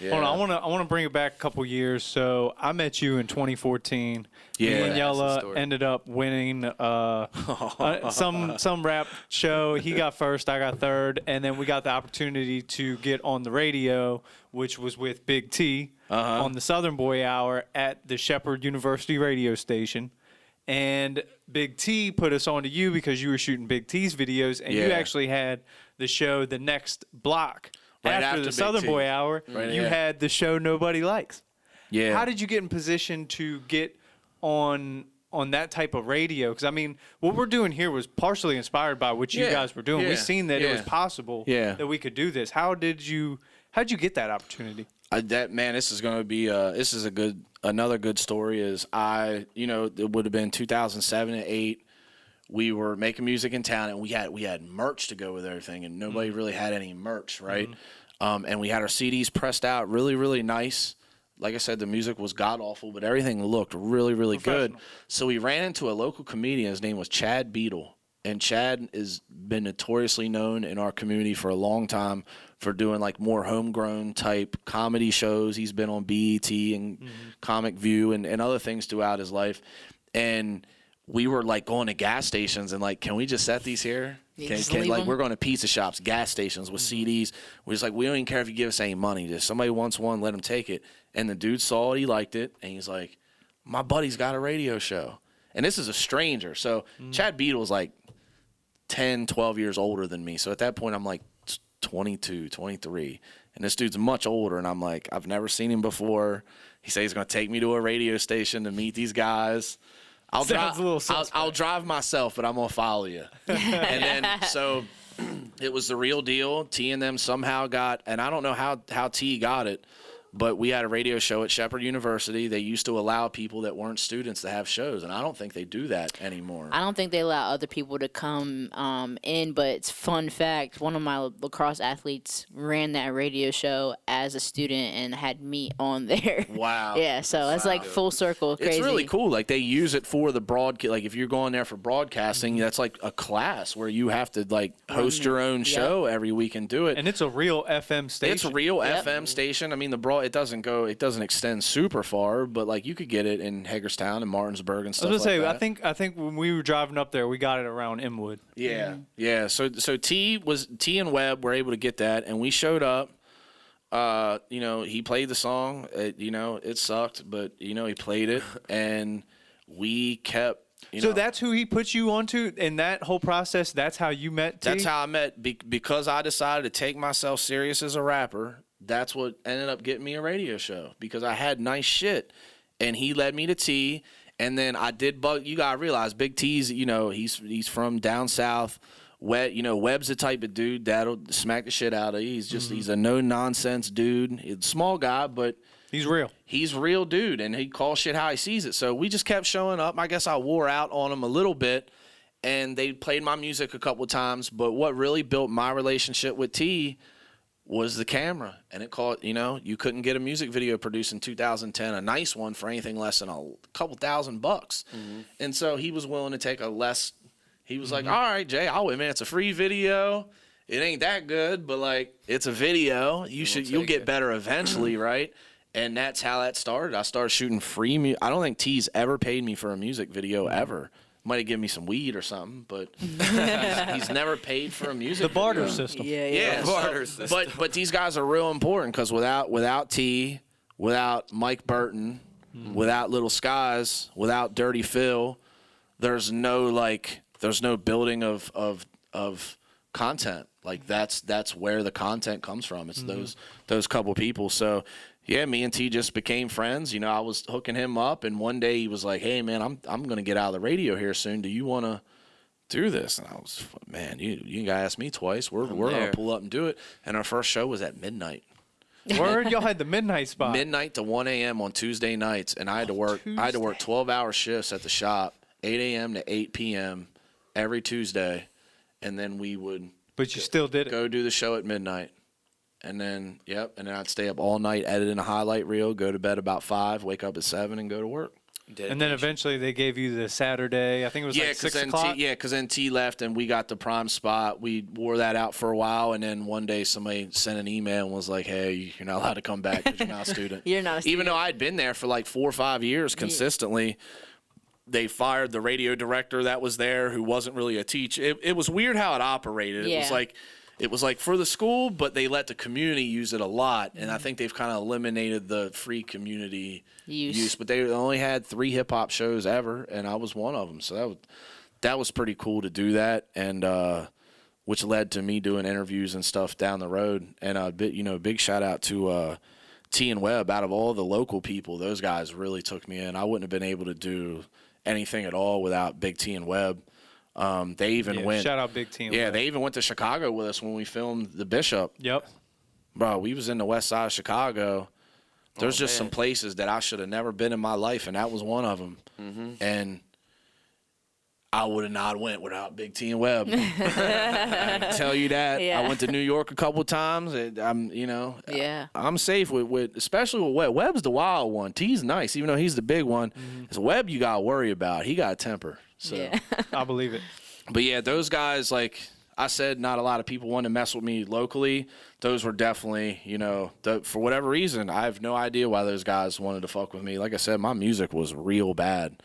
Yeah. Hold on, I want to bring it back a couple years. So I met you in 2014. Yeah, Me and that's the J.Law story. ended up winning some rap show. He got first, I got third, and then we got the opportunity to get on the radio, which was with Big T on the Southern Boy Hour at the Shepherd University radio station. And Big T put us on to you because you were shooting Big T's videos, and you actually had the show the next block. Right after the Big Southern T. Boy Hour, Right, you had the show Nobody Likes. Yeah. How did you get in position to get on that type of radio? Because, I mean, what we're doing here was partially inspired by what you guys were doing. Yeah. We've seen that it was possible that we could do this. How'd you get that opportunity? This is going to be another good story. Is it would have been 2007 and 2008. We were making music in town, and we had merch to go with everything, and nobody really had any merch, right? And we had our CDs pressed out really, really nice. Like I said, the music was god awful, but everything looked really, really good. So we ran into a local comedian. His name was Chad Beadle. And Chad has been notoriously known in our community for a long time for doing like more homegrown type comedy shows. He's been on BET and Comic View and other things throughout his life. And we were like going to gas stations and like, can we just set these here? We're going to pizza shops, gas stations with CDs. We're just like, we don't even care if you give us any money. Just somebody wants one, let them take it. And the dude saw it, he liked it, and he's like, my buddy's got a radio show. And this is a stranger. So Chad Beadle's like 10, 12 years older than me. So at that point, I'm like 22, 23. And this dude's much older, and I'm like, I've never seen him before. He said he's going to take me to a radio station to meet these guys. I'll drive myself, but I'm going to follow you. And then, so it was the real deal. T and them somehow got, and I don't know how T got it, but we had a radio show at Shepherd University. They used to allow people that weren't students to have shows, and I don't think they do that anymore. I don't think they allow other people to come in, but it's fun fact. One of my lacrosse athletes ran that radio show as a student and had me on there. Wow. Yeah, so it's like full circle. Crazy. It's really cool. Like they use it for the broadcast. Like if you're going there for broadcasting, that's like a class where you have to like host your own show every week and do it. And it's a real FM station. It's a real FM station. I mean, it doesn't extend super far, but like you could get it in Hagerstown and Martinsburg and stuff like that. I think when we were driving up there, we got it around Inwood. Yeah, yeah. So T and Webb were able to get that, and we showed up. He played the song. It sucked, but he played it, and we kept. So that's who he put you onto in that whole process. That's how you met T? That's how I met because I decided to take myself serious as a rapper. That's what ended up getting me a radio show because I had nice shit, and he led me to T. And then I did bug. You gotta realize, Big T's. He's from down south. Webb's the type of dude that'll smack the shit out of you. He's a no nonsense dude. He's a small guy, but he's real. He's a real dude, and he calls shit how he sees it. So we just kept showing up. I guess I wore out on him a little bit, and they played my music a couple of times. But what really built my relationship with T was the camera, and it called. You couldn't get a music video produced in 2010, a nice one, for anything less than a couple $1,000. And so he was willing to take a less. He was like, "All right, Jay, I'll admit it's a free video. It ain't that good, but like it's a video. You'll get better eventually, right?" And that's how that started. I started shooting free music. I don't think T's ever paid me for a music video ever. Might have given me some weed or something, but he's never paid for a music video. The barter video. system. Yeah, barter system. But these guys are real important because without T, without Mike Burton, without Little Skies, without Dirty Phil, there's no building of content. Like that's where the content comes from. It's those couple people. So yeah, me and T just became friends. I was hooking him up, and one day he was like, "Hey man, I'm gonna get out of the radio here soon. Do you want to do this?" And I was, "Man, you gotta ask me twice. We're gonna pull up and do it." And our first show was at midnight. Word, y'all had the midnight spot. Midnight to 1 a.m. on Tuesday nights, and I had to work 12-hour shifts at the shop, 8 a.m. to 8 p.m. every Tuesday, and then we would. But you still did it. Go do the show at midnight. And then, and then I'd stay up all night editing a highlight reel, go to bed about 5, wake up at 7, and go to work. And then eventually they gave you the Saturday. I think it was like 6 o'clock. Because then T left and we got the prime spot. We wore that out for a while, and then one day somebody sent an email and was like, "Hey, you're not allowed to come back because you're not a student." You're not a student. Even though I'd been there for like 4 or 5 years consistently. They fired the radio director that was there, who wasn't really a teacher. It was weird how it operated. Yeah. It was like for the school, but they let the community use it a lot. And I think they've kind of eliminated the free community use. But they only had 3 hip hop shows ever, and I was one of them. So that was pretty cool to do that, and which led to me doing interviews and stuff down the road. And big shout out to T and Webb. Out of all the local people, those guys really took me in. I wouldn't have been able to do anything at all without Big T and Webb. They even went. Shout out Big T and Webb. They even went to Chicago with us when we filmed The Bishop. Yep. Bro, we was in the west side of Chicago. There's just some places that I should have never been in my life, and that was one of them. Mm-hmm. And I would have not went without Big T and Webb. I can tell you that. Yeah. I went to New York a couple times. And I'm safe with especially with Webb. Webb's the wild one. T's nice, even though he's the big one. It's Webb you got to worry about. He got a temper. So. I believe it. But, yeah, those guys, like I said, not a lot of people want to mess with me locally. Those were definitely, for whatever reason, I have no idea why those guys wanted to fuck with me. Like I said, my music was real bad.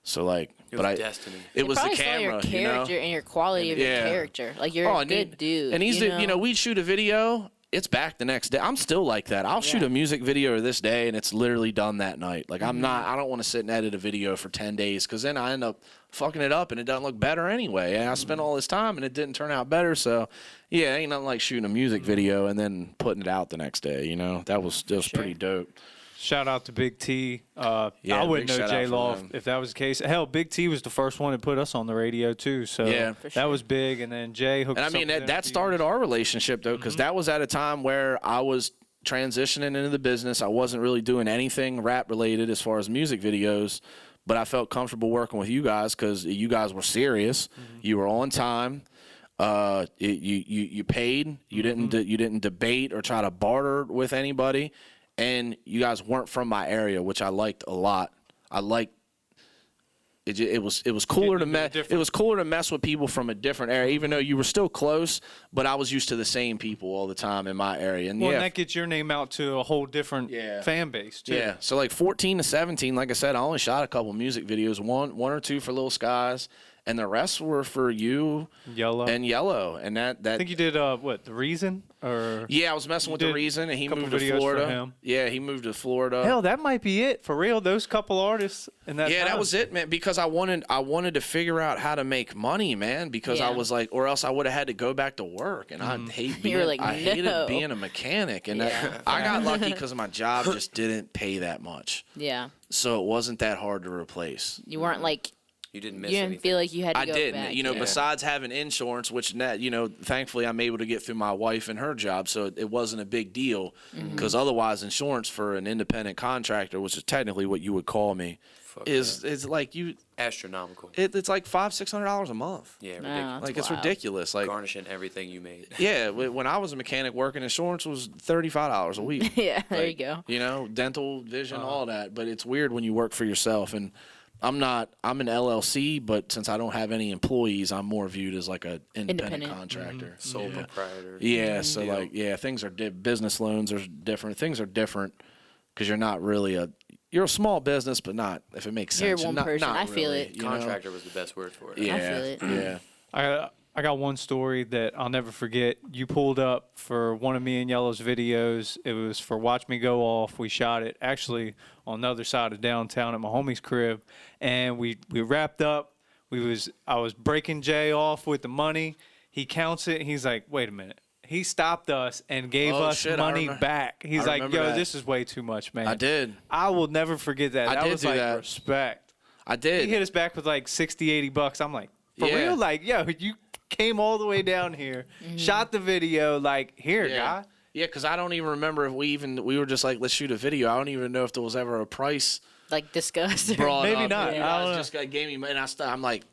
So, like, destiny. It was the camera, camera, your character and your quality of your character. Like, you're a good dude. And he's we'd shoot a video. It's back the next day. I'm still like that. I'll shoot a music video this day, and it's literally done that night. Like, I don't want to sit and edit a video for 10 days because then I end up fucking it up, and it doesn't look better anyway. And I spent all this time, and it didn't turn out better. So, yeah, ain't nothing like shooting a music video and then putting it out the next day, That was pretty dope. Shout out to Big T. I wouldn't know J.Law if that was the case. Hell, Big T was the first one to put us on the radio, too. So that was big. And then Jay hooked us up. And I mean, that started our relationship, though, because that was at a time where I was transitioning into the business. I wasn't really doing anything rap-related as far as music videos, but I felt comfortable working with you guys because you guys were serious. You were on time. You paid. You didn't debate or try to barter with anybody. And you guys weren't from my area, which I liked a lot. I liked it. It was cooler to mess. It was cooler to mess with people from a different area, even though you were still close. But I was used to the same people all the time in my area. And and that gets your name out to a whole different fan base too. Yeah. So like 14 to 17, like I said, I only shot a couple music videos, one or two for Little Skies. And the rest were for you Yellow. And that I think you did The Reason? Or yeah, I was messing with The Reason, and he moved to videos Florida. for him. Yeah, he moved to Florida. Hell, that might be it for real. Those couple artists and that. Yeah, that was it, man. Because I wanted to figure out how to make money, man. Because I was like, or else I would have had to go back to work, and I hate being. I hated being a mechanic, and I got lucky because my job just didn't pay that much. Yeah. So it wasn't that hard to replace. You weren't like. You didn't miss You didn't anything. feel like you had to go didn't. back. Besides having insurance, which thankfully I'm able to get through my wife and her job, so it wasn't a big deal. Because otherwise, insurance for an independent contractor, which is technically what you would call me, is like you astronomical. It's like $500-600 a month. Yeah, ridiculous. Like it's ridiculous. Like garnishing everything you made. Yeah, when I was a mechanic working, insurance was $35 a week. Yeah, there you go. Dental, vision, all that. But it's weird when you work for yourself and. I'm an LLC, but since I don't have any employees, I'm more viewed as like an independent contractor. Sole proprietor. Yeah, so things are business loans are different. Things are different because you're not really you're a small business, but not, if it makes sense. You're one person. Not I feel really, it. Contractor was the best word for it. Yeah, I feel it. Yeah. I got one story that I'll never forget. You pulled up for one of me and Yellow's videos. It was for Watch Me Go Off. We shot it actually on the other side of downtown at my homie's crib. And we wrapped up. I was breaking Jay off with the money. He counts it. And he's like, wait a minute. He stopped us and gave us money back. He's like, yo, this is way too much, man. I did. I will never forget that. That was like respect. I did. He hit us back with like $60-80. I'm like, for real? Like, yo, you came all the way down here, shot the video, like, here, guy. Yeah, because I don't even remember if we were just like, let's shoot a video. I don't even know if there was ever a price like discussed. Brought maybe up. not. Yeah, I was just gave me money, and I'm like,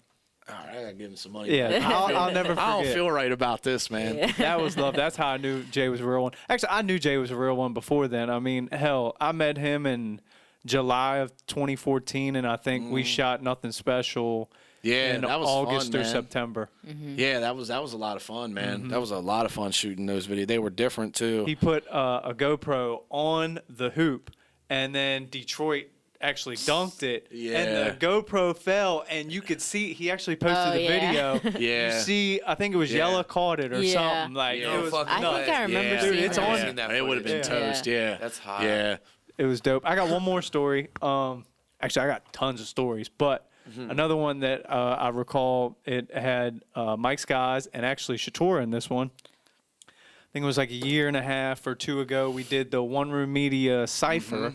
all right, I gotta give him some money. Yeah, I'll never forget. I don't feel right about this, man. Yeah. That was love. That's how I knew Jay was a real one. Actually, I knew Jay was a real one before then. I mean, hell, I met him in July of 2014, and I think we shot Nothing Special in that was August fun, or man. September. Yeah, that was a lot of fun, man. That was a lot of fun shooting those videos. They were different too. He put a GoPro on the hoop, and then Detroit actually dunked it, and the GoPro fell, and you could see he actually posted the video. Yeah. You see, I think it was Yella caught it or something. Like Yeah. it was Fucking I think I remember Yeah. seeing Dude, it's that. on. Seen that It would have been footage. toast. Yeah, That's hot. Yeah, It was dope. I got one more story. Actually, I got tons of stories, but another one that I recall, it had Mike Skies and actually Shator in this one. I think it was like a year and a half or two ago. We did the One Room Media Cypher,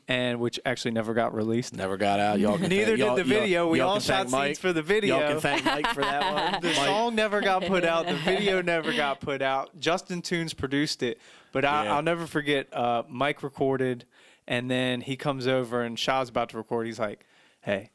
and which actually never got released. never got out. Y'all can Neither thank, did y'all, the video. We y'all all can shot thank Mike. scenes for the video. Y'all can thank Mike for that one. The song never got put out. The video never got put out. Justin Tunes produced it, but I'll never forget. Mike recorded, and then he comes over, and Shaw's about to record. He's like, "Hey,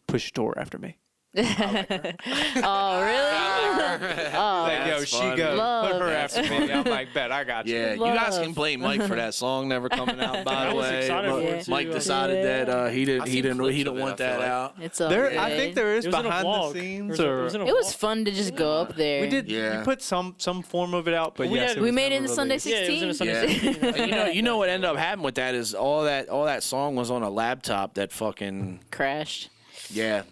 push your door after me." Oh, really? Like, yo, that's she funny. goes, Love. put her after me. I'm like, bet, I got you. Yeah, you guys Love. can blame Mike for that song never coming out. By the I was way, excited But for it, too. Mike decided that he didn't seen clips of it, want I feel that like. out. It's all There, good. I think there is It was in a behind the vlog. scenes, It or was in a It was vlog. fun to just go up there. we did. Yeah. We put some form of it out, but We yes, had- it We was made it never in Sunday released. Yeah, it was in a 16. Sunday Yeah. you know what ended up happening with that is all that song was on a laptop that fucking Crashed.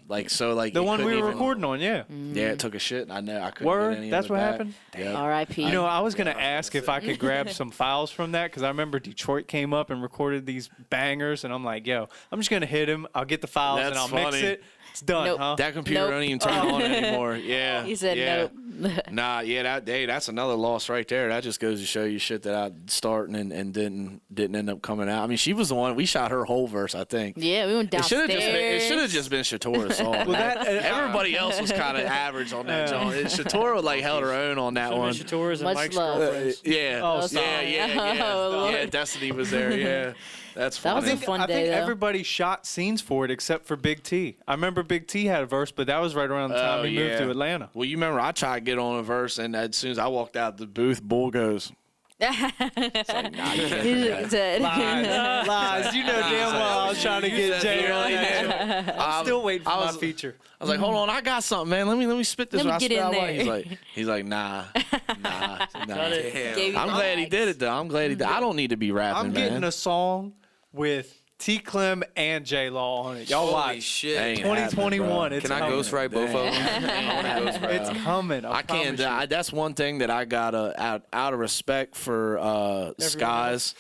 like The you one we couldn't were even- recording on, yeah. Yeah, it took a shit. I know I couldn't Word? get any That's of it what back. happened? Yeah. R.I.P. You know, I was gonna ask if I could grab some files from that because I remember Detroit came up and recorded these bangers, and I'm like, yo, I'm just gonna hit him. I'll get the files and That's I'll mix funny. it. It's done, Nope. huh? That computer Nope. don't even turn on anymore. Yeah. He said yeah. nope. Nah, yeah, that's another loss right there. That just goes to show you shit that I starting and didn't end up coming out. I mean, she was the one we shot her whole verse, I think. Yeah, we went It should downstairs. have just been Shatora's song. Everybody else was kind of average on that song. Shatora like held her own on that one. Shatora's and Much Mike's love. girlfriends. Yeah. Oh, yeah, stop. yeah. Oh, Lord. Yeah, Destiny was there. Yeah. That's That funny. was a fun I think day, though. everybody shot scenes for it except for Big T. I remember Big T had a verse, but that was right around the time he moved to Atlanta. Well, you remember I tried to get on a verse, and as soon as I walked out the booth, Bull goes. It's like, nah, you can't do that. He said, Lies. You know damn well I was trying to get Jay on that. I'm still waiting for I my was- feature. I was like, hold on, I got something, man. Let me spit this. Let me I get spit in out one. there. He's like, nah. Got it. Gave you I'm the glad he facts. did it though. I'm glad he did. I don't need to be rapping, I'm man. getting a song with T. Clem and J.Law on it. Y'all Holy watch. shit. Ain't 2021. happening, It's Can I coming. ghostwrite both of them? I want to ghostwrite. It's coming. I can't. promise you. That's one thing that I got out of respect for Skies.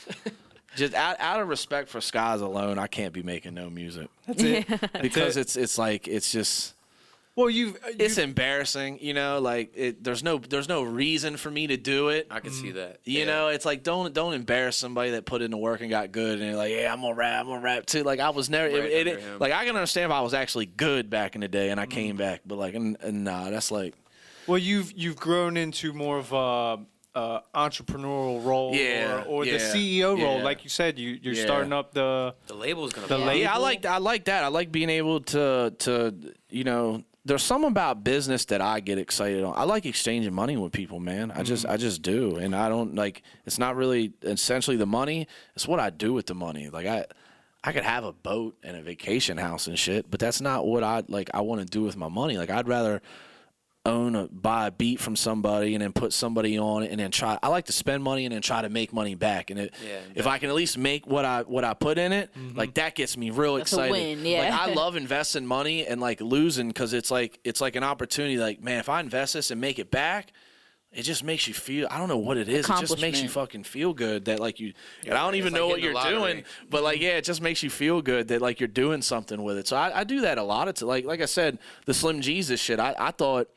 Just out of respect for Skies alone, I can't be making no music That's it. because it's like it's just. Well, It's embarrassing, you know. Like there's no reason for me to do it. I can see that. You know, it's like don't embarrass somebody that put in the work and got good, and you're like, yeah, I'm gonna rap too. Like I was never, Right under him. like I can understand if I was actually good back in the day and I came back, but like, and nah, that's like, well, you've grown into more of a entrepreneurial role, Yeah, or the yeah, CEO role, yeah. like you said. You're Yeah. starting up the. The label's gonna The be label. yeah, I like that. I like being able to you know. There's something about business that I get excited on. I like exchanging money with people, man. I just do, and I don't like. It's not really essentially the money. It's what I do with the money. Like I could have a boat and a vacation house and shit, but that's not what I want to do with my money. Like I'd rather buy a beat from somebody and then put somebody on it and then try. I like to spend money and then try to make money back. And if I can at least make what I put in it, like that gets me real That's a excited. win, yeah. Like I love investing money and like losing because it's like an opportunity. Like man, if I invest this and make it back, it just makes you feel. I don't know what it is. It just makes you Accomplishment. fucking feel good that like you. And I don't even like know what hitting you're the lottery. doing, but like yeah, it just makes you feel good that like you're doing something with it. So I do that a lot. It's like I said, the Slim Jesus shit. I thought.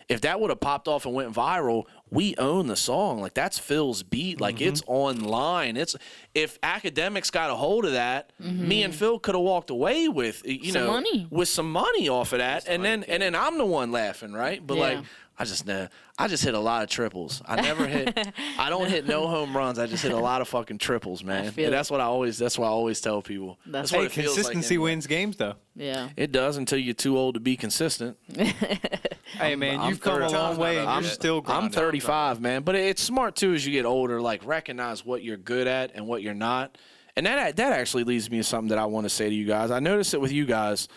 If that would have popped off and went viral, we own the song. Like that's Phil's beat. Like it's online. It's if academics got a hold of that, me and Phil could have walked away with Some money. with some money off of that, and then I'm the one laughing, right? But Yeah. like I just hit a lot of triples. I never hit. I don't hit no home runs. I just hit a lot of fucking triples, man. feel And it. that's what I always tell people. That's what Hey, it feels like consistency anyway. wins games, though. Yeah. It does until you're too old to be consistent. Hey, man, I'm you've come a 30. long way, and I'm you're still grinding. I'm 35, man. But it's smart too as you get older. Like recognize what you're good at and what you're not, And that actually leads me to something that I want to say to you guys. I noticed it with you guys.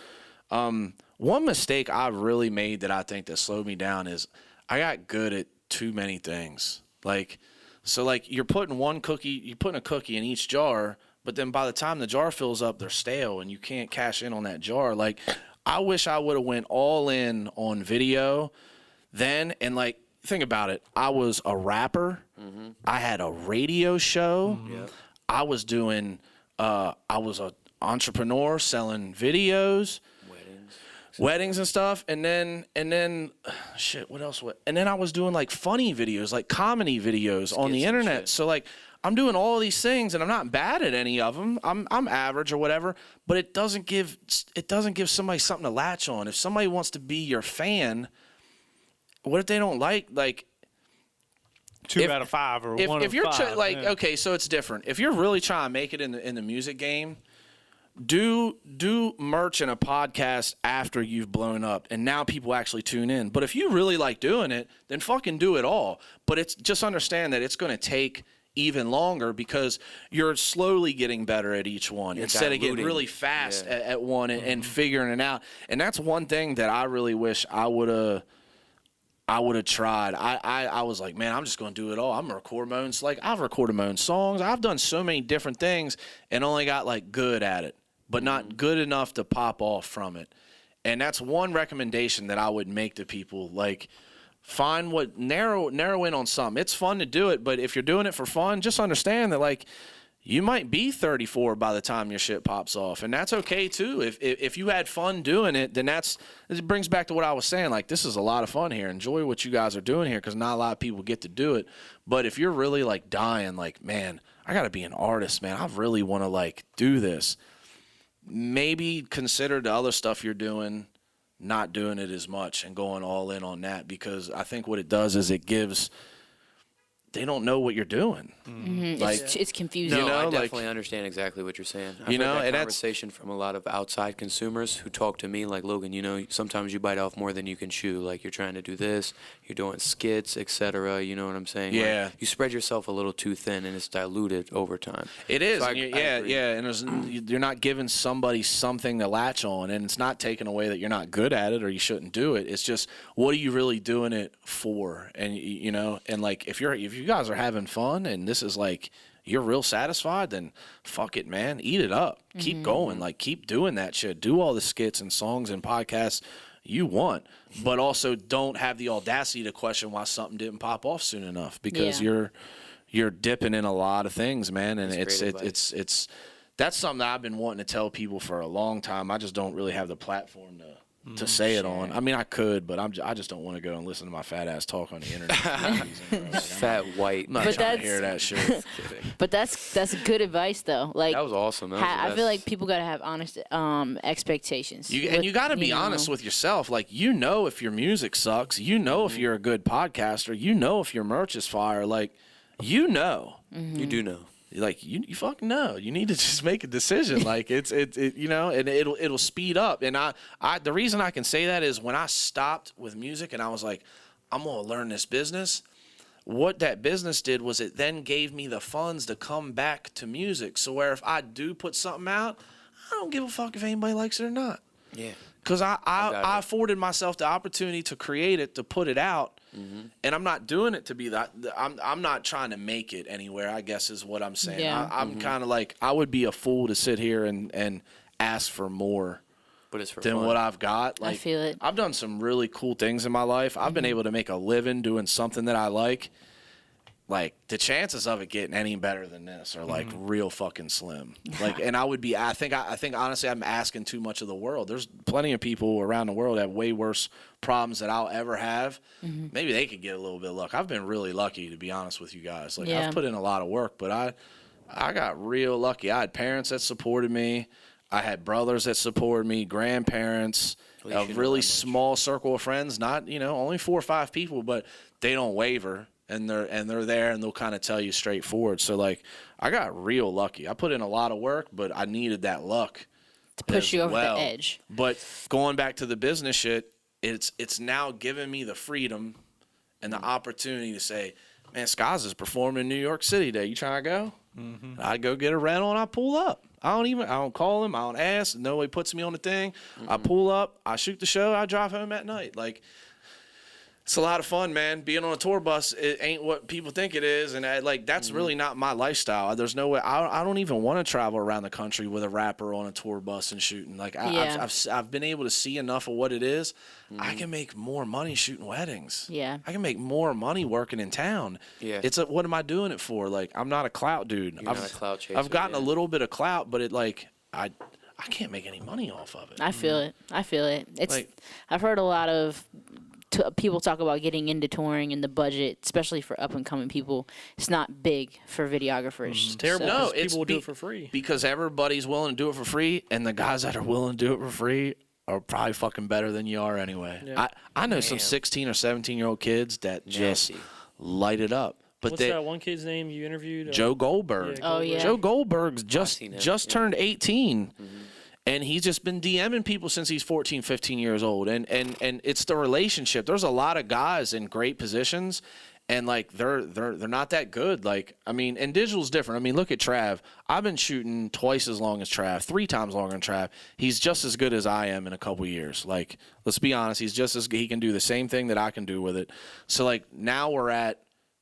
One mistake I really made that I think that slowed me down is I got good at too many things. Like, so like you're putting a cookie in each jar, but then by the time the jar fills up, they're stale and you can't cash in on that jar. Like, I wish I would have went all in on video then. And like, think about it. I was a rapper. Mm-hmm. I had a radio show. Mm-hmm. Yep. I was doing, I was an entrepreneur selling videos. Weddings and stuff, and then shit, what else? And then I was doing like funny videos, like comedy videos on the internet. So like I'm doing all these things, and I'm not bad at any of them. I'm average or whatever, but it doesn't give somebody something to latch on. If somebody wants to be your fan, what if they don't like 2 out of 5 or 1 if of you're 5? Okay, so it's different. If you're really trying to make it in the music game. Do merch and a podcast after you've blown up, and now people actually tune in. But if you really like doing it, then fucking do it all. But it's just understand that it's going to take even longer because you're slowly getting better at each one instead of getting really fast at one and figuring it out. And that's one thing that I really wish I would have tried. I was like, man, I'm just going to do it all. I'm going to record my own. Like, I've recorded my own songs. I've done so many different things and only got like good at it, but not good enough to pop off from it. And that's one recommendation that I would make to people. Like, find narrow in on something. It's fun to do it, but if you're doing it for fun, just understand that, like, you might be 34 by the time your shit pops off, and that's okay too. If you had fun doing it, then it brings back to what I was saying. Like, this is a lot of fun here. Enjoy what you guys are doing here because not a lot of people get to do it. But if you're really, like, dying, like, man, I got to be an artist, man. I really want to, like, do this. Maybe consider the other stuff you're doing, not doing it as much and going all in on that, because I think what it does is they don't know what you're doing. Mm-hmm. Like, it's confusing. No, you know, I like, definitely understand exactly what you're saying. I've you know, heard that and conversation from a lot of outside consumers who talk to me like, Logan, you know, sometimes you bite off more than you can chew. Like, you're trying to do this, you're doing skits, etc. You know what I'm saying? Yeah. Like, you spread yourself a little too thin, and it's diluted over time. It is. So And and you're not giving somebody something to latch on, and it's not taking away that you're not good at it or you shouldn't do it. It's just, what are you really doing it for? And you know, and like, if you guys are having fun and this is like you're real satisfied, then fuck it, man. Eat it up. Keep going. Like, keep doing that shit. Do all the skits and songs and podcasts you want, but also don't have the audacity to question why something didn't pop off soon enough, because you're dipping in a lot of things, man. And it's that's something that I've been wanting to tell people for a long time. I just don't really have the platform to say it on. I mean, I could, but I just don't want to go and listen to my fat ass talk on the internet. Like, Fat white. I'm not trying to hear that shit. But that's good advice though. Like, That was awesome. I feel like people gotta have honest expectations. You got to be honest with yourself. Like, you know, if your music sucks, you know, if you're a good podcaster, you know, if your merch is fire. Like, you know. You do know. Like, you fucking know. You need to just make a decision. Like, it you know, and it'll speed up. And I the reason I can say that is when I stopped with music and I was like, I'm gonna learn this business. What that business did was it then gave me the funds to come back to music. So where if I do put something out, I don't give a fuck if anybody likes it or not. Yeah. Because I afforded myself the opportunity to create it, to put it out. And I'm not doing it to be that. I'm not trying to make it anywhere, I guess is what I'm saying. Yeah. I'm kind of like, I would be a fool to sit here and ask for more But it's for than fun. what I've got. Like, I feel it. I've done some really cool things in my life. I've been able to make a living doing something that I like. Like, the chances of it getting any better than this are like real fucking slim. Like, and I think honestly, I'm asking too much of the world. There's plenty of people around the world that have way worse problems that I'll ever have. Maybe they could get a little bit of luck. I've been really lucky, to be honest with you guys. Like, I've put in a lot of work, but I got real lucky. I had parents that supported me. I had brothers that supported me, grandparents, a really small circle of friends, not, you know, only 4 or 5 people, but they don't waver. And they're there, and they'll kind of tell you straightforward. So, like, I got real lucky. I put in a lot of work, but I needed that luck to push you over well. the edge. But going back to the business shit, it's now giving me the freedom and the opportunity to say, man, Skies is performing in New York City today. You trying to go? I go get a rental and I pull up. I don't call him. I don't ask. Nobody puts me on the thing. I pull up. I shoot the show. I drive home at night. Like, it's a lot of fun, man. Being on a tour bus, it ain't what people think it is, and that's really not my lifestyle. There's no way. I don't even want to travel around the country with a rapper on a tour bus and shooting. Like, I've been able to see enough of what it is. I can make more money shooting weddings. Yeah, I can make more money working in town. Yeah, what am I doing it for? Like, I'm not a clout dude. You're not a clout chaser. I've gotten a little bit of clout, but I can't make any money off of it. I feel it. It's I've heard a lot of people talk about getting into touring and the budget, especially for up and coming people. It's not big for videographers. It's terrible. So. No, people will do it for free because everybody's willing to do it for free, and the guys that are willing to do it for free are probably fucking better than you are anyway. Yeah. I know some 16 or 17-year-old kids that just light it up. But what's that one kid's name you interviewed? Joe Goldberg. Oh yeah. Joe Goldberg's just turned 18. And he's just been DMing people since he's 14, 15 years old. And it's the relationship. There's a lot of guys in great positions, and like they're not that good. Like, I mean, and digital's different. I mean, look at Trav. I've been shooting twice as long as Trav, 3 times longer than Trav. He's just as good as I am in a couple years. Like, let's be honest, he's just as good. He can do the same thing that I can do with it. So like now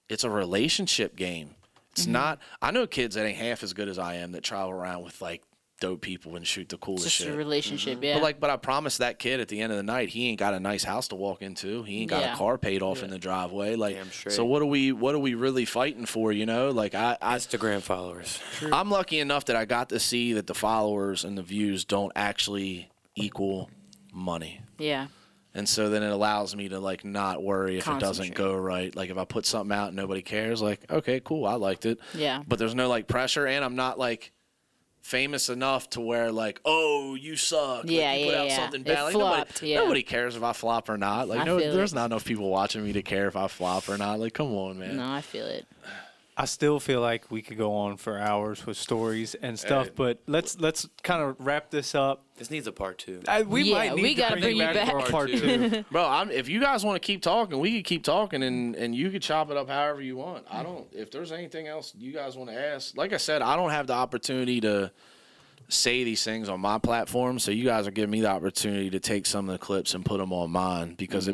it's a relationship game. It's not. I know kids that ain't half as good as I am that travel around with like dope people and shoot the coolest just shit. a relationship, yeah. But I promise that kid at the end of the night, he ain't got a nice house to walk into. He ain't got a car paid off in the driveway. Like, so what are we really fighting for? You know, like Instagram followers. I'm lucky enough that I got to see that the followers and the views don't actually equal money. Yeah. And so then it allows me to like not worry if it doesn't go right. Like if I put something out and nobody cares, like, okay, cool, I liked it. Yeah. But there's no like pressure, and I'm not like famous enough to where like, oh, you suck. Yeah, like, you put out something bad. It Like flopped, nobody cares if I flop or not. Like there's not enough people watching me to care if I flop or not. Like, come on, man. No, I feel it. I still feel like we could go on for hours with stories and stuff, but let's kind of wrap this up. This needs a part 2. We might need to bring you back for part 2. Bro, if you guys want to keep talking, we could keep talking, and you could chop it up however you want. If there's anything else you guys want to ask, like I said, I don't have the opportunity to say these things on my platform, so you guys are giving me the opportunity to take some of the clips and put them on mine, because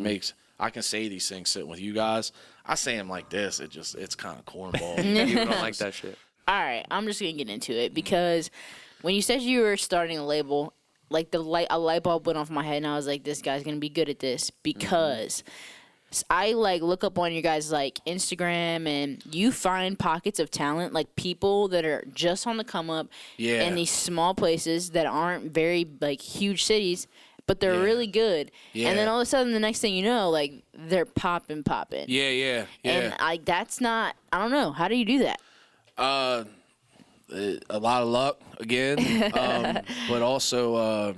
I can say these things sitting with you guys. I say them like this, it's kind of cornball. People don't like that shit. All right, I'm just gonna get into it because when you said you were starting a label, like a light bulb went off my head, and I was like, this guy's gonna be good at this because I like look up on your guys' like Instagram, and you find pockets of talent, like people that are just on the come up in these small places that aren't very like huge cities, but they're really good. Yeah. And then all of a sudden, the next thing you know, like they're popping. Yeah. And like that's not. I don't know. How do you do that? A lot of luck again, but also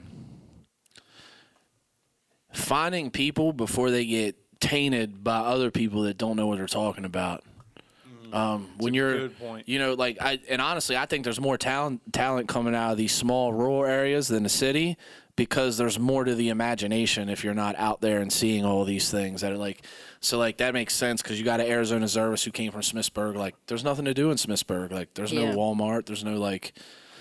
finding people before they get tainted by other people that don't know what they're talking about. When you're, good point. you know, like honestly, I think there's more talent coming out of these small rural areas than the city, because there's more to the imagination if you're not out there and seeing all these things that are like, so like that makes sense, because you got an Arizona Zervis who came from Smithsburg. Like there's nothing to do in Smithsburg. Like there's no Walmart. There's no like.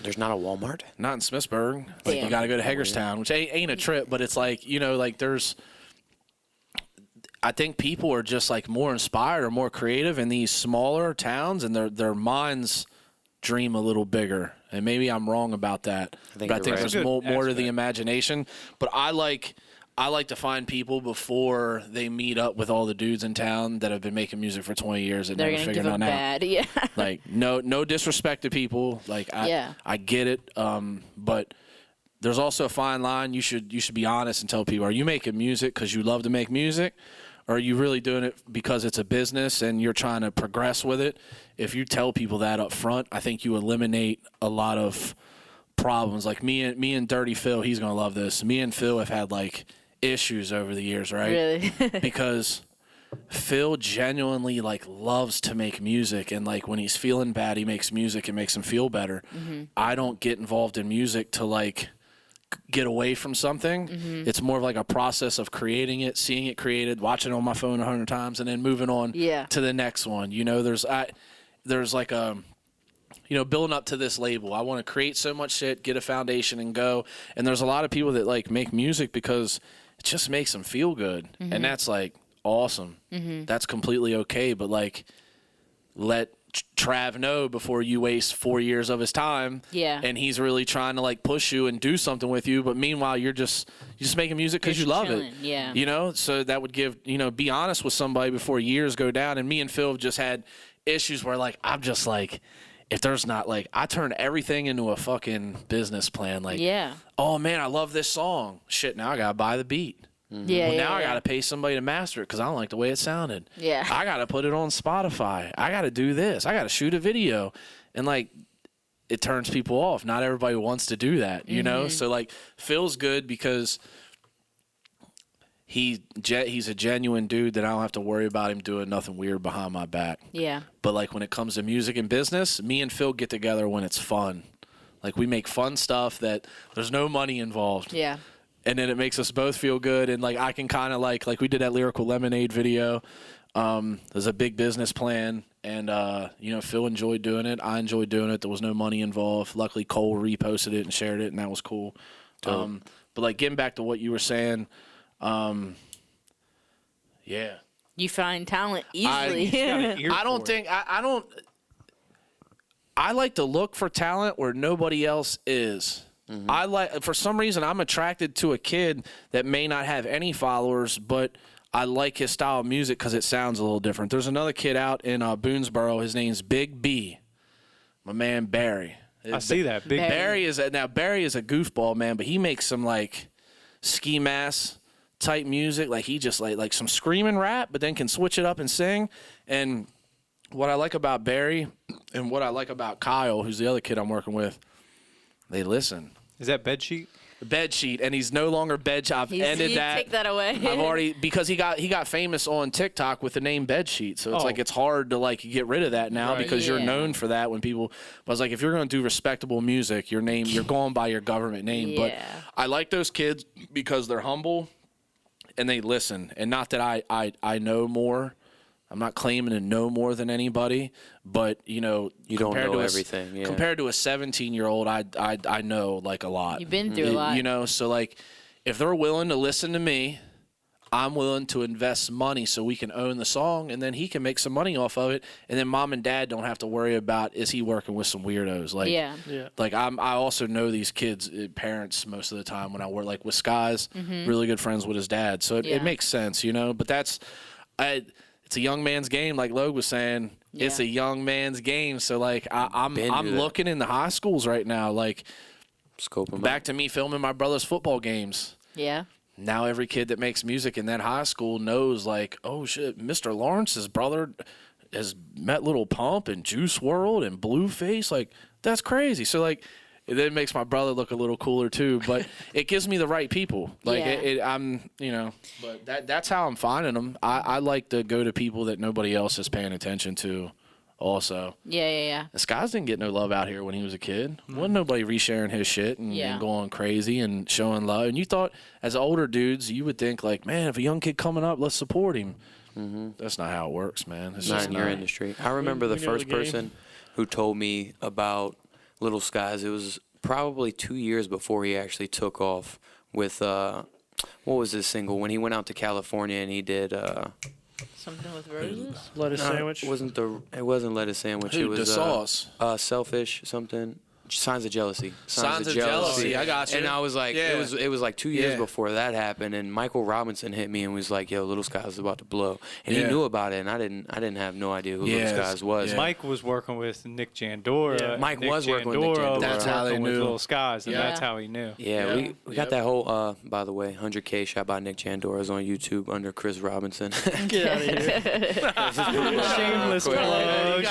There's not a Walmart? Not in Smithsburg. Like you got to go to Hagerstown, which ain't a trip, but it's like, you know, like there's. I think people are just like more inspired or more creative in these smaller towns, and their minds dream a little bigger. And maybe I'm wrong about that. But I think there's more to the imagination. But I like to find people before they meet up with all the dudes in town that have been making music for 20 years and They're never gonna figured give it them out. bad, yeah. Like no disrespect to people. Like I get it. But there's also a fine line. You should be honest and tell people: are you making music because you love to make music? Or are you really doing it because it's a business and you're trying to progress with it? If you tell people that up front, I think you eliminate a lot of problems. Like me and Dirty Phil, he's going to love this. Me and Phil have had like issues over the years, right? Really? Because Phil genuinely like loves to make music, and like when he's feeling bad, he makes music and makes him feel better. Mm-hmm. I don't get involved in music to like get away from something. Mm-hmm. It's more of like a process of creating it, seeing it created, watching it on my phone 100 times, and then moving on to the next one. You know, there's like building up to this label. I want to create so much shit, get a foundation, and go. And there's a lot of people that like make music because it just makes them feel good, and that's like awesome. That's completely okay. But like, let Trav know before you waste 4 years of his time. Yeah. And he's really trying to like push you and do something with you, but meanwhile you're just making music because you love chilling. it. Yeah. So that would give be honest with somebody before years go down. And me and Phil have just had issues where like I'm just like, if there's not like, I turn everything into a fucking business plan. Like, oh man, I love this song. Shit, now I gotta buy the beat. Yeah. Well, now I got to pay somebody to master it because I don't like the way it sounded. Yeah. I got to put it on Spotify. I got to do this. I got to shoot a video. And, like, it turns people off. Not everybody wants to do that, you know? So, like, Phil's good because he's a genuine dude that I don't have to worry about him doing nothing weird behind my back. Yeah. But, like, when it comes to music and business, me and Phil get together when it's fun. Like, we make fun stuff that there's no money involved. Yeah. And then it makes us both feel good. And, like, I can kind of, like we did that Lyrical Lemonade video. There's a big business plan. And, Phil enjoyed doing it. I enjoyed doing it. There was no money involved. Luckily, Cole reposted it and shared it, and that was cool. But, like, getting back to what you were saying, yeah. You find talent easily. I like to look for talent where nobody else is. For some reason, I'm attracted to a kid that may not have any followers, but I like his style of music because it sounds a little different. There's another kid out in Boonesboro. His name's Big B. My man Barry. I see that. Big Barry is a goofball, man, but he makes some like ski mask type music. Like he just like some screaming rap, but then can switch it up and sing. And what I like about Barry and what I like about Kyle, who's the other kid I'm working with, they listen. Is that Bedsheet? Bedsheet, and he's no longer I've ended that. Take that away. I've already, because he got famous on TikTok with the name Bedsheet, so it's like it's hard to like get rid of that now because you're known for that when people. But I was like, if you're going to do respectable music, you're going by your government name. Yeah. But I like those kids because they're humble and they listen, and not that I know more. I'm not claiming to know more than anybody, but you don't know everything. Yeah. Compared to a 17-year-old, I know like a lot. You've been through a lot. So like if they're willing to listen to me, I'm willing to invest money so we can own the song, and then he can make some money off of it, and then mom and dad don't have to worry about is he working with some weirdos. Like like I also know these kids' parents most of the time when I work like with Skies, really good friends with his dad, so it makes sense, But that's it's a young man's game, like Logue was saying. Yeah. It's a young man's game. So, like, I'm looking in the high schools right now, like, scoping back to me filming my brother's football games. Yeah. Now every kid that makes music in that high school knows, like, oh, shit, Mr. Lawrence's brother has met Lil Pump and Juice WRLD and Blueface. Like, that's crazy. So, like, it then makes my brother look a little cooler too, but it gives me the right people. Like but that's how I'm finding them. I like to go to people that nobody else is paying attention to also. Yeah. The Skies didn't get no love out here when he was a kid. Wasn't nobody resharing his shit and going crazy and showing love. And you thought as older dudes, you would think like, man, if a young kid coming up, let's support him. That's not how it works, man. It's not in your industry. I remember the first person who told me about Little Skies. It was probably 2 years before he actually took off with what was his single when he went out to California and he did something with roses. Lettuce sandwich. It wasn't lettuce sandwich. It was the sauce. Selfish something. Signs of Jealousy. Signs of Jealousy. I got you. And I was like, it was like 2 years before that happened, and Michael Robinson hit me and was like, "Yo, Little Skies is about to blow," and he knew about it, and I didn't have no idea who Little Skies was. Yeah. Mike was working with Nick Jandora. Yeah. Mike was working with Nick Jandora. That's how they knew. With Little Skies, and that's how he knew. Yeah, we got that whole. By the way, 100K shot by Nick Jandora is on YouTube under Chris Robinson. Get out of here. Shameless plug.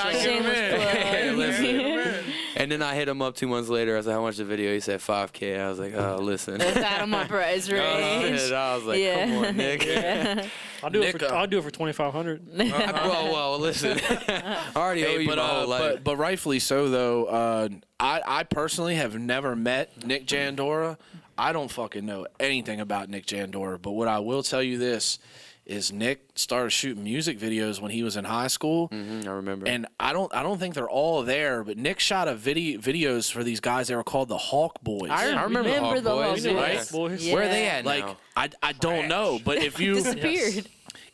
And then I hit him up 2 months later. I said, how much the video? He said 5K. I was like, oh, listen. That's out of my price range. I was like, come on, Nick. I'll do it for $2,500. well, listen. I already owe you my whole life. But rightfully so, though. I personally have never met Nick Jandora. I don't fucking know anything about Nick Jandora. But what I will tell you this is Nick started shooting music videos when he was in high school. I remember. And I don't think they're all there, but Nick shot videos for these guys that were called the Hawk Boys. I remember the Hawk the Boys. Hawk Right? Boys. Boys. Yeah. Where are they at Like now? I don't know, but if you Disappeared.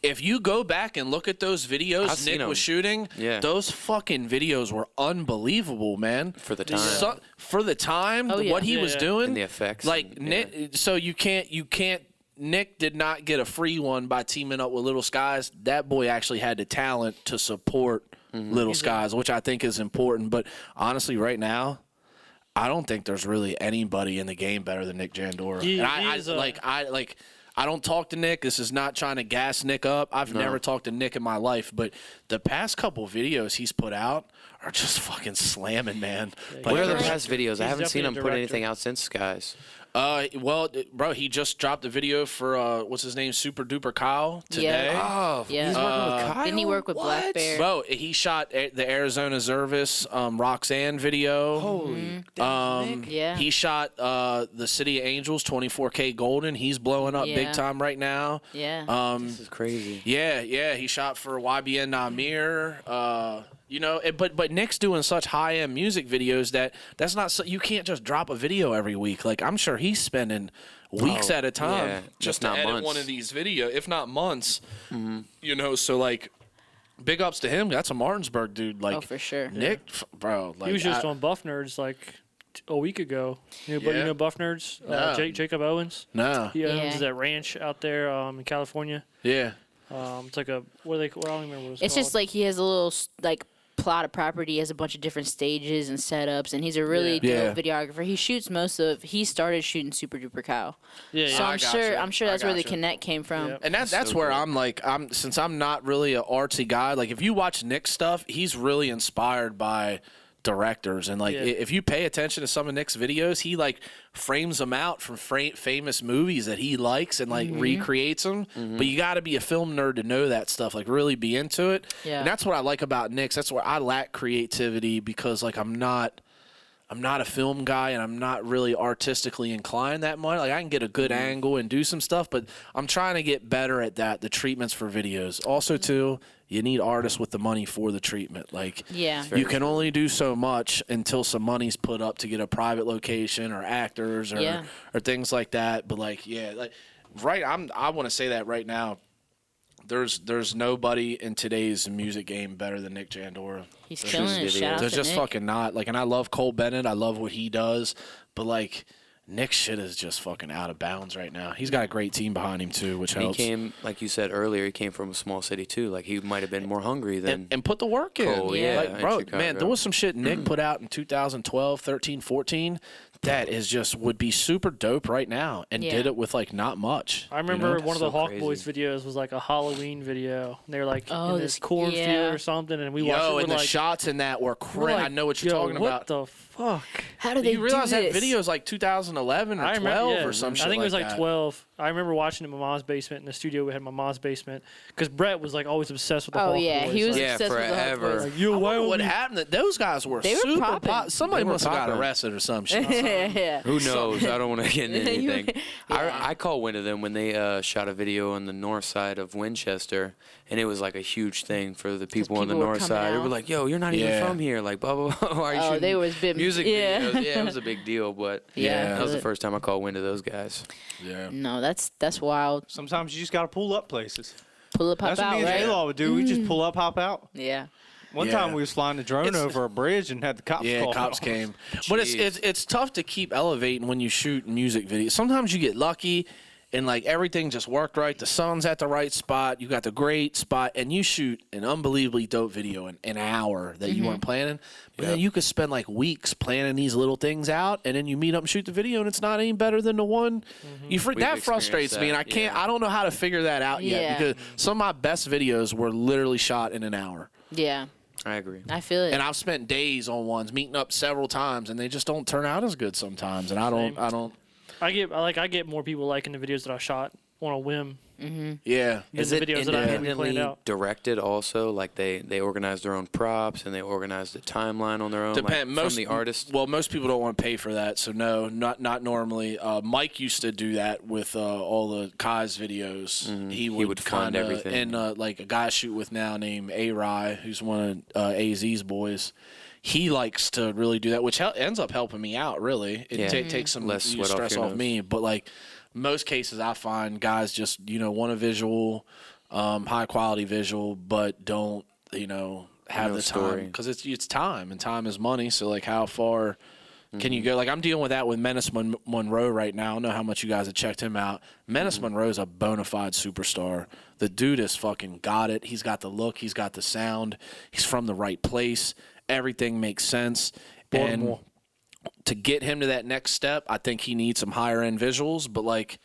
if you go back and look at those videos I've seen Nick was 'em. shooting, Yeah. those fucking videos were unbelievable, man. For the time. For the time, Oh, yeah. what he was doing, And the effects. like and- Nick. So you can't. Nick did not get a free one by teaming up with Little Skies. That boy actually had the talent to support Little Skies, which I think is important. But honestly, right now, I don't think there's really anybody in the game better than Nick Jandora. He- And he's, I don't talk to Nick. This is not trying to gas Nick up. I've never talked to Nick in my life, but the past couple videos he's put out are just fucking slamming, man. What are the Like- past videos? I haven't seen him definitely a put director. anything out since Skies. Well, bro, he just dropped a video for what's his name, Super Duper Kyle today. Oh, Yeah. he's working with Kyle? Didn't he work with Black Bear? Bro, he shot the Arizona Zervis Roxanne video. Holy Yeah. He shot the City of Angels 24K Golden. He's blowing up big Yeah. time right now. Yeah. This is crazy. Yeah. He shot for YBN Namir. But Nick's doing such high end music videos that's not so, you can't just drop a video every week. Like I'm sure he's spending weeks at a time yeah, just if to not edit months. one of these videos, if not months. So like, big ups to him. That's a Martinsburg dude. Like Oh, for sure. Nick, bro. Like He was just on Buff Nerds like a week ago. You know Buff Nerds? No. Jacob Owens. No. He owns Yeah. that ranch out there in California. Yeah. It's like a what I don't remember what it's It's called. just like he has a little like plot of property. He has a bunch of different stages and setups, and he's a really Yeah. dope videographer. He started shooting Super Duper Cow. yeah. So I I'm got sure you. I'm sure I that's where got the you. connect came from. Yep. And that's So where good. I'm like, since I'm not really an artsy guy, like if you watch Nick's stuff, he's really inspired by directors. And like Yeah. if you pay attention to some of Nick's videos, he like frames them out from famous movies that he likes and like recreates them. But you got to be a film nerd to know that stuff, like really be into it. Yeah. And that's what I like about Nick's. That's where I lack creativity because like I'm not a film guy and I'm not really artistically inclined that much. Like I can get a good angle and do some stuff, but I'm trying to get better at that. The treatments for videos. Also too, you need artists with the money for the treatment. Like Yeah. you can only do so much until some money's put up to get a private location or actors or Yeah. or things like that. But I want to say that right now. There's nobody in today's music game better than Nick Jandora. He's There's killing just it. videos. Shout out There's to just Nick. fucking not. Like, and I love Cole Bennett. I love what he does. But, like, Nick's shit is just fucking out of bounds right now. He's got a great team behind him, too, which He helps. came, like you said earlier, he came from a small city too. Like he might have been more hungry than. And put the work in. Cole, yeah, Like, in bro, Chicago. man, there was some shit Nick put out in 2012, 13, 14 that is just would be super dope right now and Yeah. did it with, like, not much. I remember one of the So Hawk crazy. Boys videos was like a Halloween video. And they were like Oh, in this this- cornfield yeah. or something, and we watched it. Yo, We're and the like, shots in that were we're crazy. like, I know what you're yo, talking what about. the fuck? How do they You realize do that this? video is like 2011 or 12 or some shit. I think it was like that. 12. I remember watching it in my mom's basement in the studio. We had my mom's basement because Brett was like always obsessed with the Oh Hawk yeah, Boys. he was like, Yeah, obsessed with the Hawk forever. Boys. like, yo, I why wonder would what we- happened. Those guys were They were super popping. pop. Somebody They were must have got popping. arrested or some shit. yeah. Who knows? I don't want to get into You- anything. I caught wind of them when they shot a video on the north side of Winchester, and it was like a huge thing for the people on the people were north coming side. They were out. like, "Yo, you're not even Yeah. from here." Like, blah blah blah. Why are you Oh, shooting they was big- music yeah. videos? Yeah, it was a big deal. But Yeah, that was the but- first time I caught wind of those guys. Yeah. No, that's wild. Sometimes you just got to pull up places. Pull up, pop That's what out, me and right? J.Law would do. We just pull up, hop out. Yeah. One Yeah. time we was flying the drone It's- over a bridge and had the cops Yeah, call. cops came. But it's tough to keep elevating when you shoot music videos. Sometimes you get lucky and like everything just worked right. The sun's at the right spot. You got the great spot and you shoot an unbelievably dope video in an hour that you weren't planning. But then you could spend like weeks planning these little things out and then you meet up and shoot the video and it's not any better than the one. We've That frustrates experienced me and I that, can't yeah. I don't know how to figure that out yet Yeah. because some of my best videos were literally shot in an hour. Yeah. I agree. I feel it. And I've spent days on ones, meeting up several times, and they just don't turn out as good sometimes. And I don't. I get more people liking the videos that I shot on a whim. Yeah. Is the it videos that I had planned independently out. directed also? Like they organize their own props and they organize the timeline on their own, like, from the artist? Well, most people don't want to pay for that, so no, not normally. Mike used to do that with all the Kai's videos. He would fund kinda, everything. And like a guy I shoot with now named A-Rye, who's one of AZ's boys. He likes to really do that, which ends up helping me out. Really, it takes some Less sweat stress off your off nose. me. But like most cases, I find guys just want a visual, high quality visual, but don't have No the story. time, because it's time, and time is money. So like, how far can you go? Like, I'm dealing with that with Menace Monroe right now. I don't know how much you guys have checked him out. Menace Monroe's a bona fide superstar. The dude is fucking got it. He's got the look. He's got the sound. He's from the right place. Everything makes sense. And to get him to that next step, I think he needs some higher end visuals. But like,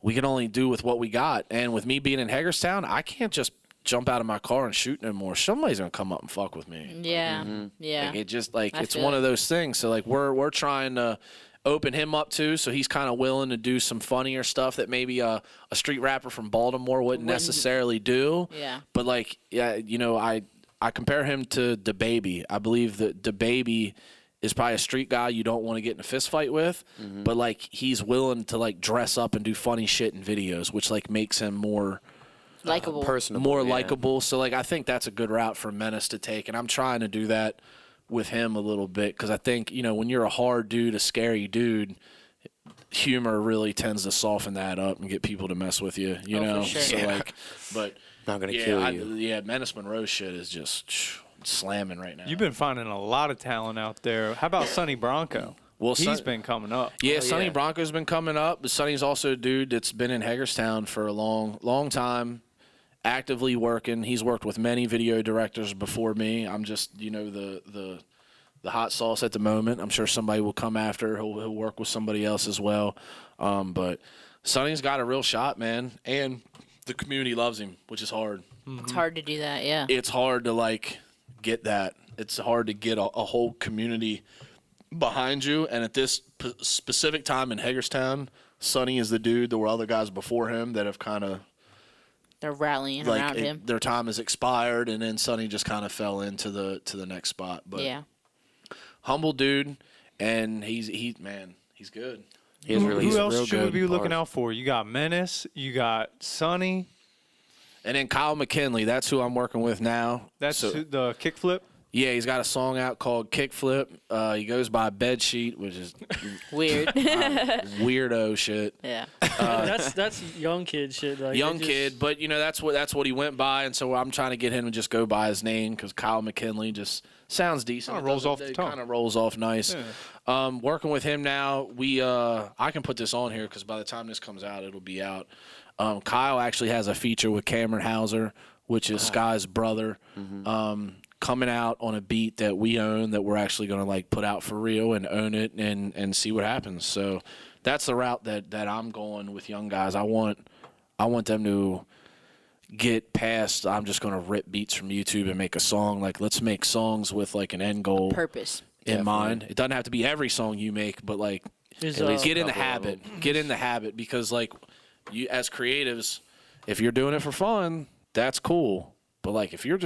we can only do with what we got. And with me being in Hagerstown, I can't just jump out of my car and shoot no more. Somebody's gonna come up and fuck with me. Yeah. Yeah. Like, it just like I it's feel one it. of those things. So like we're trying to open him up too, so he's kind of willing to do some funnier stuff that maybe a street rapper from Baltimore wouldn't necessarily do. Yeah. But like, yeah, I compare him to DaBaby. I believe that DaBaby is probably a street guy you don't want to get in a fist fight with, but like he's willing to like dress up and do funny shit in videos, which like makes him more Likeable. Personable, more yeah. likable. So like I think that's a good route for Menace to take, and I'm trying to do that with him a little bit, because I think when you're a hard dude, a scary dude, humor really tends to soften that up and get people to mess with you. You Oh, for know, sure. so Yeah. like, but Not gonna yeah, kill you. yeah, Menace Monroe shit is just slamming right now. You've been finding a lot of talent out there. How about Sonny Bronco? Well, He's been coming up. Yeah, Sonny yeah. Bronco's been coming up, but Sonny's also a dude that's been in Hagerstown for a long time, actively working. He's worked with many video directors before me. I'm just, the hot sauce at the moment. I'm sure somebody will come after. He'll work with somebody else as well. But Sonny's got a real shot, man, and the community loves him, which is hard. It's hard to do that. Yeah. It's hard to like get that. It's hard to get a whole community behind you. And at this specific time in Hagerstown, Sonny is the dude. There were other guys before him that have kind of They're rallying around him. their time has expired, and then Sonny just kind of fell into the next spot. But Yeah. humble dude, and he's good. He's really Who else real should we good be looking part. out for? You got Menace. You got Sonny. And then Kyle McKinley, that's who I'm working with now. That's So- the kickflip. Yeah, he's got a song out called Kickflip. He goes by Bedsheet, which is Weird. weirdo shit. Yeah. That's young kid shit. Like, Young it just- kid, but that's what he went by, and so I'm trying to get him to just go by his name, because Kyle McKinley just sounds decent. Kinda rolls off the tongue. Kind of rolls off nice. Working with him now, I can put this on here because by the time this comes out, it'll be out. Kyle actually has a feature with Cameron Hauser, which is Sky's brother. Coming out on a beat that we own, that we're actually going to like put out for real and own it and see what happens. So that's the route that I'm going with young guys. I want them to get past, I'm just going to rip beats from YouTube and make a song. Like, let's make songs with like an end goal Purpose. in mind. It doesn't have to be every song you make, but like Is, At least get in the couple of habit. Get in the habit, because like you as creatives, if you're doing it for fun, that's cool. But like if you're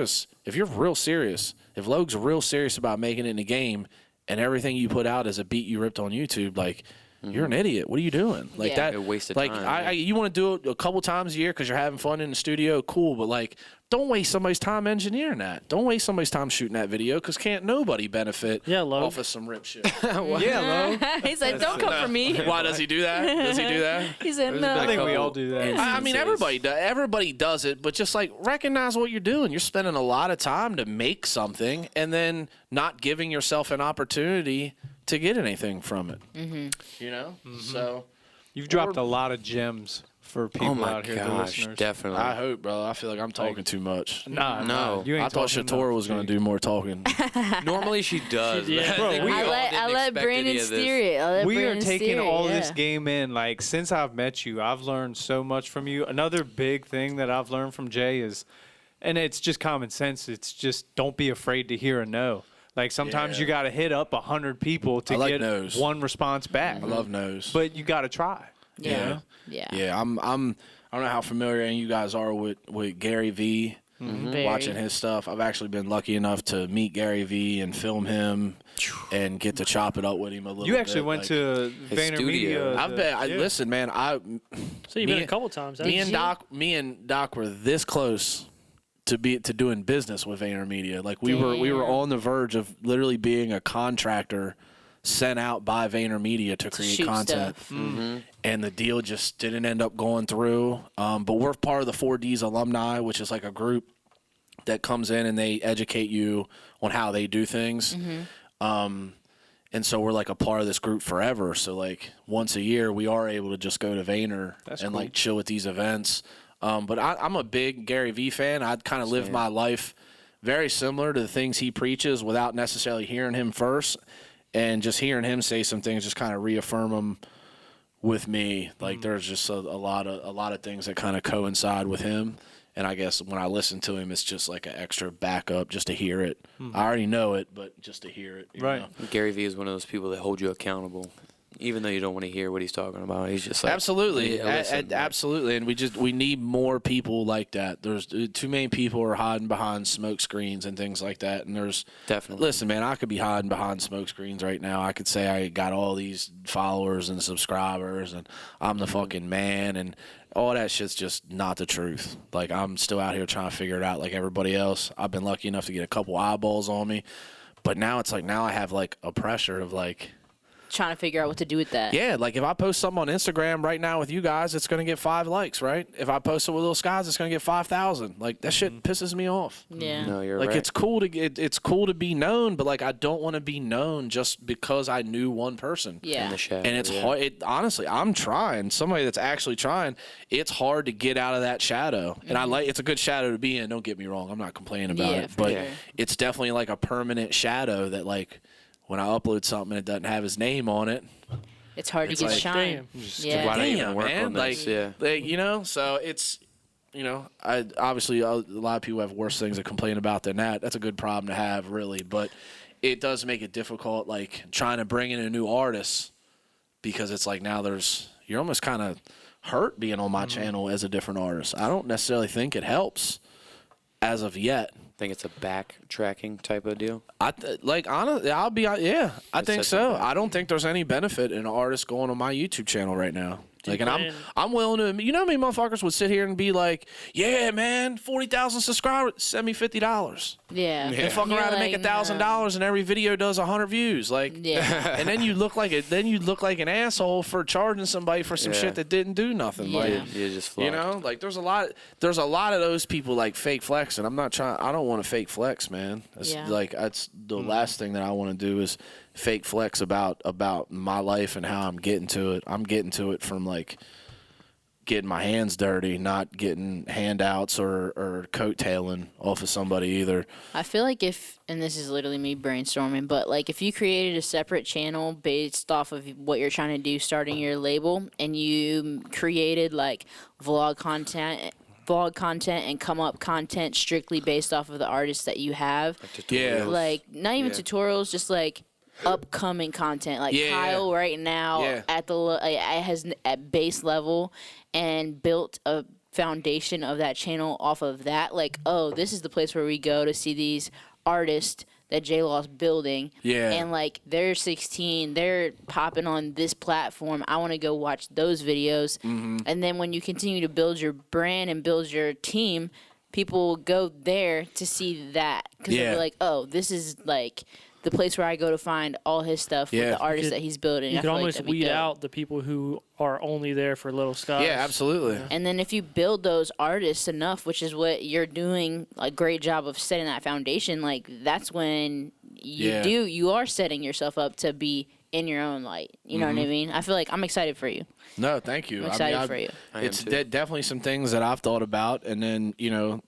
real serious, if Logue's real serious about making it in the game, and everything you put out is a beat you ripped on YouTube, like you're an idiot. What are you doing? Like Yeah. that. A waste of like time, you want to do it a couple times a year because you're having fun in the studio, cool. But like, don't waste somebody's time engineering that. Don't waste somebody's time shooting that video, because can't nobody benefit Yeah, Logue. off of some rip shit. Yeah, Lo. He said, "Don't come for me." Why does he do that? Does he do that? He said, I think "No." we all do that. I mean, Instances. everybody does it, but just like recognize what you're doing. You're spending a lot of time to make something, and then not giving yourself an opportunity to get anything from it. You know, so You've dropped a lot of gems for people Oh my out here, the gosh, listeners. definitely. I hope, bro. I feel like I'm talking too much. Nah, No. you ain't I thought talking Shatora enough, was going to Jake. do more talking. Normally she does. Yeah. but I Bro, think we I all let didn't expect Brandon any of this. steer it. I let We are Brandon taking steer it, all yeah. this game in. Like, since I've met you, I've learned so much from you. Another big thing that I've learned from Jay is, and it's just common sense, it's just don't be afraid to hear a no. Like, sometimes Yeah. you got to hit up 100 people to I like get no's. one response back. I love no's. But you got to try. Yeah. know? Yeah. Yeah, I don't know how familiar you guys are with Gary Vee. Very. Watching his stuff. I've actually been lucky enough to meet Gary Vee and film him and get to chop it up with him a little bit. You actually went to his studio. VaynerMedia. I've been. Listen, man. So you've been a couple times. Me haven't and Doc were this close to doing business with VaynerMedia. Like we were on the verge of literally being a contractor sent out by VaynerMedia to create shoot content. stuff. And the deal just didn't end up going through. But we're part of the 4Ds alumni, which is like a group that comes in and they educate you on how they do things. And so we're like a part of this group forever. So like once a year, we are able to just go to Vayner and like chill at these events. But I'm a big Gary Vee fan. I'd kind of live my life very similar to the things he preaches without necessarily hearing him first. And just hearing him say some things just kind of reaffirm them with me. Like there's just a lot of things that kind of coincide with him. And I guess when I listen to him, it's just like an extra backup just to hear it. I already know it, but just to hear it. You know? Gary Vee is one of those people that hold you accountable. Even though you don't want to hear what he's talking about, he's just like absolutely, listen, absolutely, and we need more people like that. There's too many people are hiding behind smoke screens and things like that. And there's definitely. Listen, man, I could be hiding behind smoke screens right now. I could say I got all these followers and subscribers, and I'm the fucking man, and all that shit's just not the truth. Like I'm still out here trying to figure it out, like everybody else. I've been lucky enough to get a couple eyeballs on me, but now it's like I have like a pressure of like. Trying to figure out what to do with that. Yeah, like if I post something on Instagram right now with you guys, it's going to get 5 likes, right? If I post it with Little Skies, it's going to get 5,000. Like that shit pisses me off. Yeah. No, you're Like right. it's cool to be known, but like I don't want to be known just because I knew one person. Yeah. in the shadow, And it's yeah. hard. Honestly, I'm trying. Somebody that's actually trying. It's hard to get out of that shadow, and it's a good shadow to be in. Don't get me wrong. I'm not complaining about Yeah, it, for but sure. it's definitely like a permanent shadow that like when I upload something and it doesn't have his name on it. It's hard It's to get like, shine. Yeah. Why don't you Damn, even work man. on this? Like, so it's, I obviously a lot of people have worse things to complain about than that. That's a good problem to have, really. But it does make it difficult, like trying to bring in a new artist because it's like now you're almost kind of hurt being on my channel as a different artist. I don't necessarily think it helps as of yet. Think it's a backtracking type of deal. Honestly, I think such so. a bad I don't think there's any benefit in an artist going on my YouTube channel right now. Like, and plan- I'm willing to. You know how many motherfuckers would sit here and be like, "Yeah, man, 40,000 subscribers, send me $50." Yeah. And fuck You're around and make like, $1,000, and every video does 100 views. Like, Yeah. and then you look like an asshole for charging somebody for some Yeah. shit that didn't do nothing. Yeah. Like, You just you flopped. know, like there's a lot of those people like fake flexing. I'm not trying. I don't want to fake flex, man. That's Yeah. that's the last thing that I want to do is fake flex about my life and how I'm getting to it. I'm getting to it from like getting my hands dirty, not getting handouts or coattailing off of somebody either. I feel like and this is literally me brainstorming, but like if you created a separate channel based off of what you're trying to do starting your label and you created like vlog content and come up content strictly based off of the artists that you have, Yeah. like not even Yeah. tutorials, just like upcoming content, like Yeah, Kyle yeah. right now Yeah. has at base level and built a foundation of that channel off of that. Like, oh, this is the place where we go to see these artists that J.Law's building. Yeah. And like they're 16, they're popping on this platform. I want to go watch those videos. Mm-hmm. And then when you continue to build your brand and build your team, people will go there to see that because they'll Yeah. be like, oh, this is like the place where I go to find all his stuff with Yeah. the artists You could- that he's building. You I can feel like almost that'd be weed dope. out the people who are only there for Little Skies. Yeah, absolutely. And then if you build those artists enough, which is what you're doing a great job of setting that foundation, like that's when Yeah. you are setting yourself up to be in your own light. You know what I mean? I feel like I'm excited for you. No, thank you. I'm excited I for you. I am It's too. definitely some things that I've thought about, and then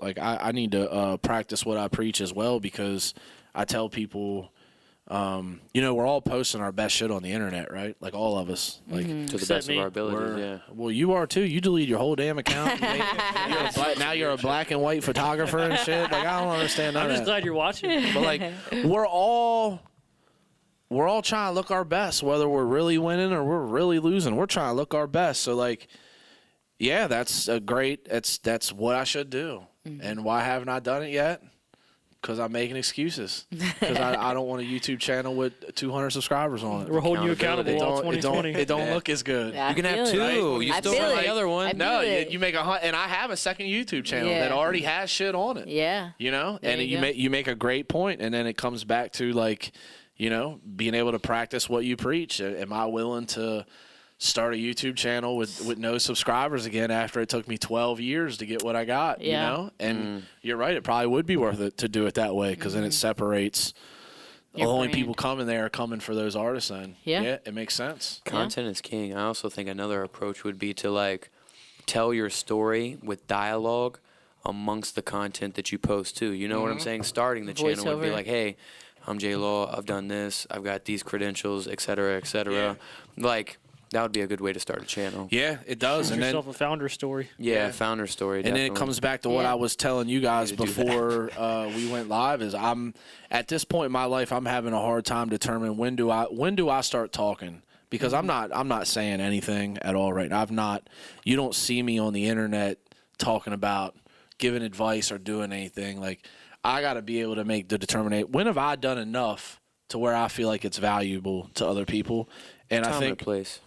like I need to practice what I preach as well because I tell people, we're all posting our best shit on the internet, right? Like all of us, like. to the Except best me. of our abilities. Yeah. Well, you are too. You delete your whole damn account. Now you're a black and white photographer and shit. Like I don't understand none I'm of just that. glad you're watching. But like we're all trying to look our best, whether we're really winning or we're really losing. We're trying to look our best. So like yeah, that's a great. That's what I should do. And why haven't I done it yet? Because I'm making excuses. Because I don't want a YouTube channel with 200 subscribers on it. We're holding you accountable It all don't, it don't, 2020. it don't look as good. I You can have feel it. two. You I still feel have it. the other I one. feel No, it. you make and I have a second YouTube channel Yeah. that already has shit on it. Yeah. You know, There and you go. you make a great point, and then it comes back to like, you know, being able to practice what you preach. Am I willing to start a YouTube channel with no subscribers again after it took me 12 years to get what I got? Yeah. You know, and you're right, it probably would be worth it to do it that way because then it separates. The Your only brand. people coming there are coming for those artists. And Yeah. it makes sense. Content is king. I also think another approach would be to like tell your story with dialogue amongst the content that you post too. You know what I'm saying? Starting the channel would be Voiceover. like, hey, I'm J.Law. I've done this. I've got these credentials, et cetera, et cetera. Like that would be a good way to start a channel. Yeah, it does. Give And then yourself a founder story. Yeah, founder story. And then it comes back to what Yeah. I was telling you guys Need to do before we went live. Is I'm at this point in my life, I'm having a hard time determining when do I start talking, because I'm not saying anything at all right now. You don't see me on the internet talking about giving advice or doing anything. Like I got to be able to make the determination. When have I done enough to where I feel like it's valuable to other people? And time I and think place.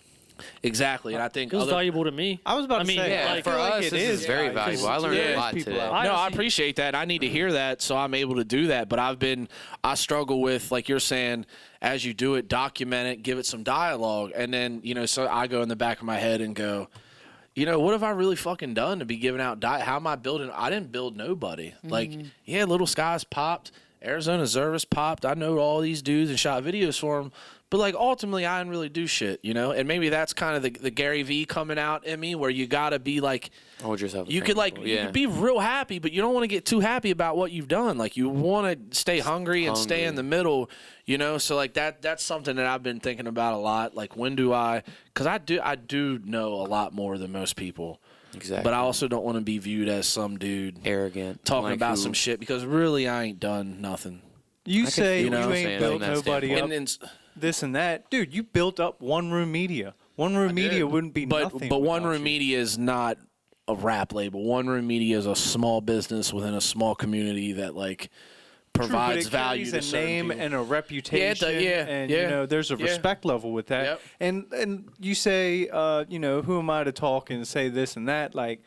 exactly. And I think It was other, valuable to me. I was about to mean, say, yeah, I for feel like us, it this is very yeah, 'cause valuable. I learned a lot people today. out. No, I honestly- appreciate that. I need to hear that, so I'm able to do that. But I struggle with, like you're saying, as you do it, document it, give it some dialogue, and then, you know, so I go in the back of my head and go, you know, what have I really fucking done to be giving out how am I building? I didn't build nobody. Like, yeah, Little Skies popped, Arizona Zervis popped. I know all these dudes and shot videos for them. But, like, ultimately, I didn't really do shit, you know? And maybe that's kind of the Gary V coming out in me, where you got to be, like, Hold yourself. you could, like, you could be real happy, but you don't want to get too happy about what you've done. Like, you want to stay hungry and stay in the middle, you know? So, like, that's something that I've been thinking about a lot. Like, when do I – because I do know a lot more than most people. Exactly. But I also don't want to be viewed as some dude arrogant, talking like about who- some shit, because really I ain't done nothing. You can say feel you what you're ain't saying built from that nobody standpoint. up, And this and that. Dude, you built up One Room Media. One Room Media wouldn't be nothing. But One without Room you. Media is not a rap label. One Room Media is a small business within a small community that, like, True, provides but it value carries to a certain name people. and a reputation. And yeah, you know, there's a yeah. respect level with that. Yep. And you say, you know, who am I to talk and say this and that? Like,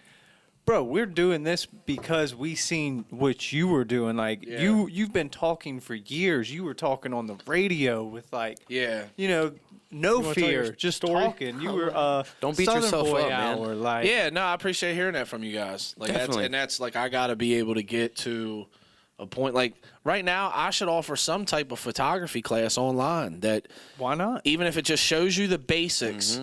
bro, we're doing this because we seen what you were doing. Like, Yeah. you've been talking for years. You were talking on the radio with, like, Yeah. you know, no wanna tell your fear, just story? talking. You were Don't beat Southern yourself Boy up, man. Hour, like, Yeah, no, I appreciate hearing that from you guys. Like Definitely. that's like I got to be able to get to a point. Like right now, I should offer some type of photography class online that, why not? even if it just shows you the basics,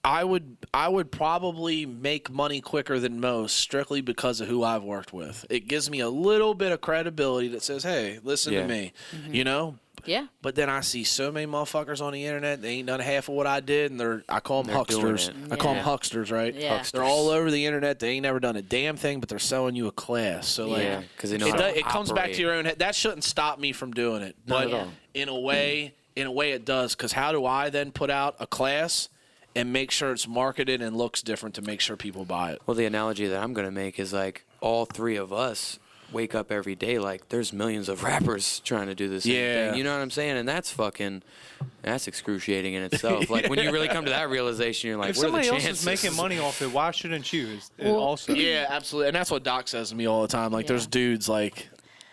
I would probably make money quicker than most, strictly because of who I've worked with. It gives me a little bit of credibility that says, hey, listen Yeah. to me, you know? Yeah. But then I see so many motherfuckers on the internet, they ain't done half of what I did, and I call them They're doing hucksters. it. I call them Yeah. hucksters, right? Yeah. They're all over the internet. They ain't never done a damn thing, but they're selling you a class. So, like, Yeah, because they know how to it comes back to operate. your own head. That shouldn't stop me from doing it. But at all. in a way it does, because how do I then put out a class and make sure it's marketed and looks different to make sure people buy it? Well, the analogy that I'm going to make is like all three of us wake up every day like there's millions of rappers trying to do the same Yeah. thing. You know what I'm saying? And that's excruciating in itself. Like when you really come to that realization, you're like, If what are the somebody else chances? is making money off it, why shouldn't you? Well, Also, Yeah, absolutely. And that's what Doc says to me all the time. Like, there's dudes like,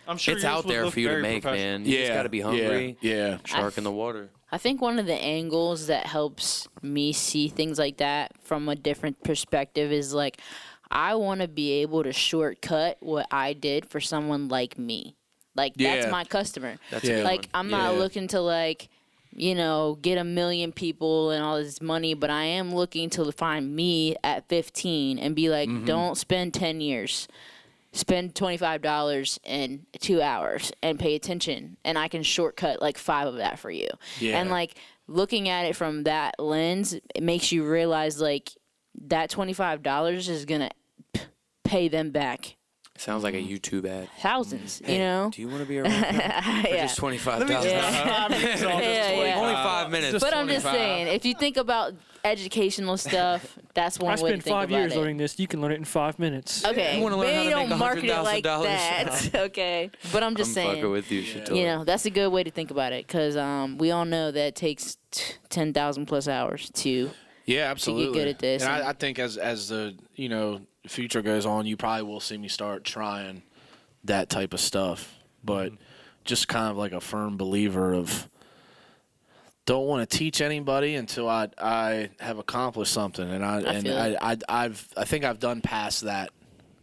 I'm sure It's yours out would there look for you to very make, professional. man. You just got to be hungry. Yeah. Shark in the water. I think one of the angles that helps me see things like that from a different perspective is like, I want to be able to shortcut what I did for someone like me. Like, that's Yeah. my customer. That's a good Like, one. I'm not Yeah. looking to, like, you know, get 1 million people and all this money, but I am looking to find me at 15 and be like, don't spend 10 years. Spend $25 in 2 hours and pay attention, and I can shortcut like 5 of that for you. Yeah. And like looking at it from that lens, it makes you realize like that $25 is gonna pay them back Sounds like a YouTube ad. thousands, Hey, you know. do you want to be a rapper? For just $25,000. Yeah. Only 5 minutes. But I'm just saying, if you think about educational stuff, that's one I way to spent think 5 about years it. learning this. You can learn it in 5 minutes. Okay, You wanna learn how maybe to don't make market it like $100,000? that. Okay, but I'm just I'm saying. fucking with you, Shatil. You know, that's a good way to think about it because we all know that it takes 10,000 plus hours to. Yeah, absolutely. good at this. And I think as the future goes on, you probably will see me start trying that type of stuff. But just kind of like a firm believer of don't want to teach anybody until I have accomplished something, and I think I've done past that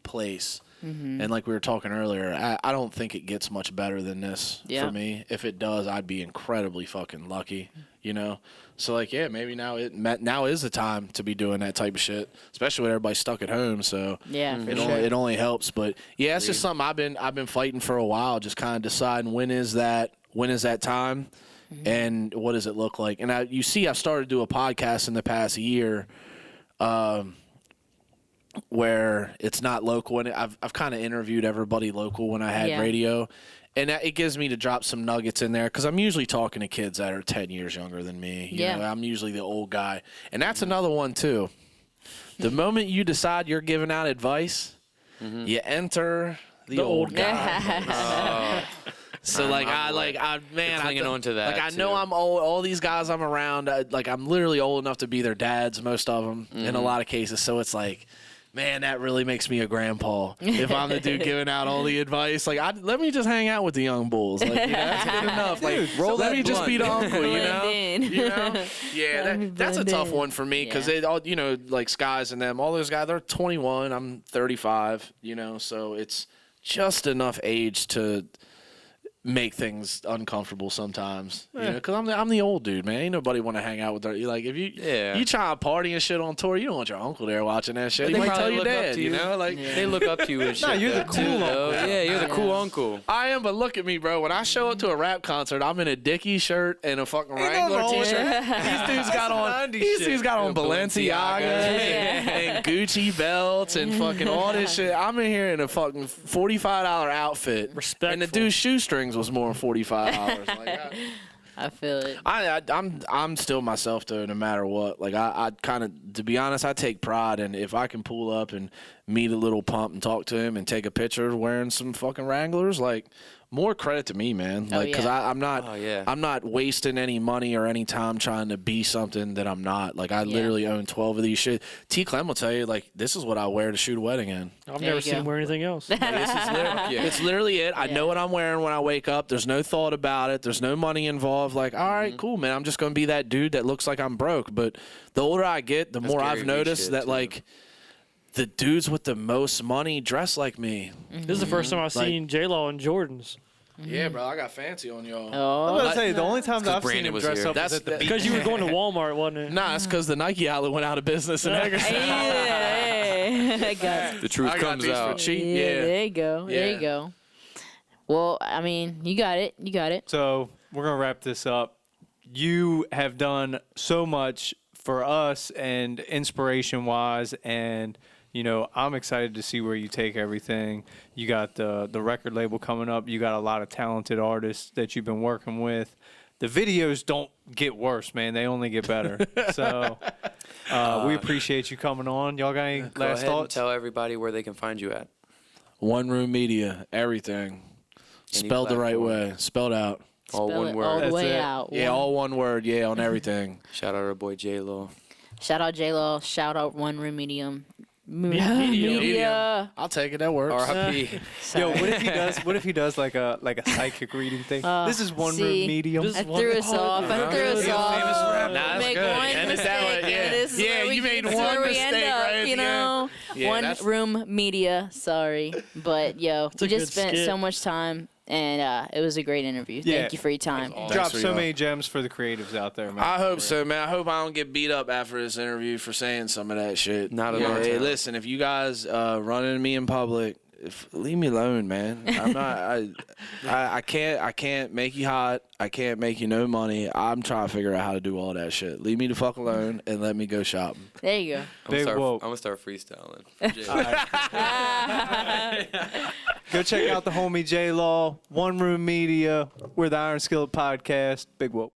place. And like we were talking earlier, I don't think it gets much better than this for me. If it does, I'd be incredibly fucking lucky, you know? So, like, yeah, maybe now is the time to be doing that type of shit, especially when everybody's stuck at home. So Yeah, for sure. it only helps. But, yeah, it's just something I've been fighting for a while, just kind of deciding when is that time and what does it look like. And you see I've started to do a podcast in the past year where it's not local, and I've kind of interviewed everybody local when I had radio, and it gives me to drop some nuggets in there because I'm usually talking to kids that are 10 years younger than me. You know, I'm usually the old guy, and that's another one too. The moment you decide you're giving out advice, you enter the old guy. So I'm clinging on to that. Like I know I'm old. All these guys I'm around, I'm literally old enough to be their dads, most of them, in a lot of cases. So it's like, man, that really makes me a grandpa if I'm the dude giving out all the advice. Like, let me just hang out with the young bulls. Like, that's good enough. Like, let me just be the uncle, you know? Yeah, that's a tough one for me because they all, like Skies and them, all those guys, they're 21. I'm 35, so it's just enough age to make things uncomfortable sometimes, because I'm the old dude, man. Ain't nobody want to hang out with her. Like if you try to party and shit on tour, you don't want your uncle there watching that shit. They might tell probably your look up dad, to you. like they look up to you and shit. No, you're the cool uncle. Yeah, you're the cool uncle. I am, but look at me, bro. When I show up to a rap concert, I'm in a Dickie shirt and a fucking Wrangler t-shirt. These dudes got on Balenciaga and Gucci belts and fucking all this shit. I'm in here in a fucking $45 outfit. Respectful. And the dude's shoestrings was more than $45. Like, I feel it. I'm still myself though, no matter what. Like I kind of, to be honest, I take pride in if I can pull up and meet a little pump and talk to him and take a picture wearing some fucking Wranglers. Like, more credit to me, man. Like, because I'm not wasting any money or any time trying to be something that I'm not. Like, I literally own 12 of these shit. T. Clem will tell you, like, this is what I wear to shoot a wedding in. I've never seen him wear anything else. It's literally it. I know what I'm wearing when I wake up. There's no thought about it. There's no money involved. Like, all right, cool, man. I'm just going to be that dude that looks like I'm broke. But the older I get, the more I've noticed that, like, the dudes with the most money dress like me. This is the first time I've seen J.Law in Jordans. Yeah, bro, I got fancy on y'all. I was gonna say the only time that I've seen him dress up was at the beach. Because you were going to Walmart, wasn't it? Nah, it's because the Nike outlet went out of business in Hagerstown. I got it. The truth comes out. Cheap. Yeah, there you go. Yeah. There you go. Well, I mean, you got it. You got it. So we're gonna wrap this up. You have done so much for us and inspiration-wise, and I'm excited to see where you take everything. You got the record label coming up. You got a lot of talented artists that you've been working with. The videos don't get worse, man. They only get better. So we appreciate you coming on. Y'all got any Go last ahead thoughts? and tell everybody where they can find you at. One Room Media, everything. Spelled the right way. Spelled out. All Spell one it word. all the That's way it. out. Yeah, all one word. Yeah, on everything. Shout out our boy J.Law. Shout out J.Law. Shout out One Room Medium. I'll take it. That works. R.I.P. Yo, what if he does like a psychic reading thing? This is one room medium. This I is one- threw us off. Nah, that's Make good. one And it's that mistake, way, yeah. and this is Yeah, where you made this is one where we mistake end up, right at you the end. know? Yeah, One that's- Room Media. Sorry, but yo, we a just good spent skit. so much time, and it was a great interview. Yeah. Thank you for your time. Drop for so y'all. many gems for the creatives out there, man. I hope so, man. I hope I don't get beat up after this interview for saying some of that shit. Not at Yeah, all. hey, listen, if you guys run into me in public, leave me alone, man. I'm not. I can't make you hot. I can't make you no money. I'm trying to figure out how to do all that shit. Leave me the fuck alone and let me go shopping. There you go. Big whoa. I'm gonna start freestyling. Go check out the homie J.Law, One Room Media. We're the Iron Skillet Podcast. Big whoop.